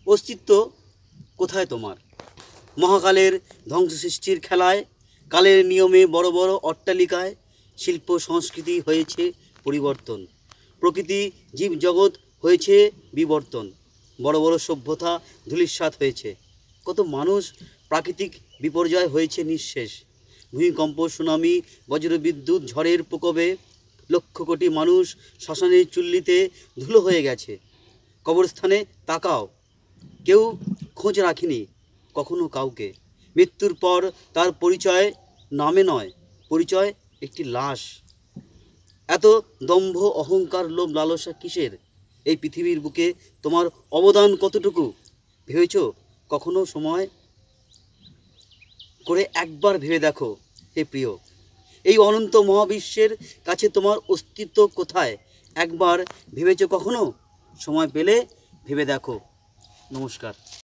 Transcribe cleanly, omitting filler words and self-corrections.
অস্তিত্ব কোথায় তোমার? মহাকালের ধ্বংস সৃষ্টির খেলায়, কালের নিয়মে বড় বড় অট্টালিকায় শিল্প সংস্কৃতি হয়েছে পরিবর্তন, প্রকৃতি জীবজগৎ হয়েছে বিবর্তন, বড় বড় সভ্যতা ধূলিসাৎ হয়েছে, কত মানুষ প্রাকৃতিক বিপর্যয় হয়েছে নিঃশেষ, ভূমিকম্প সুনামি বজ্রবিদ্যুৎ ঝড়ের প্রকোপে লক্ষ কোটি মানুষ শ্মশানের চুল্লিতে ধুলো হয়ে গেছে। কবরস্থানে তাকাও, কেউ খোঁজ রাখেনি কখনো কাউকে। মৃত্যুর পর তার পরিচয় নামে নয়, পরিচয় একটি লাশ। এত দম্ভ অহংকার লোভ লালসা কিসের? এই পৃথিবীর বুকে তোমার অবদান কতটুকু ভেবেছ কখনো সময় করে একবার ভেবে দেখো হে প্রিয়। এই অনন্ত মহাবিশ্বের কাছে তোমার অস্তিত্ব কোথায় একবার ভেবেছ কখনো? সময় পেলে ভেবে দেখো। নমস্কার।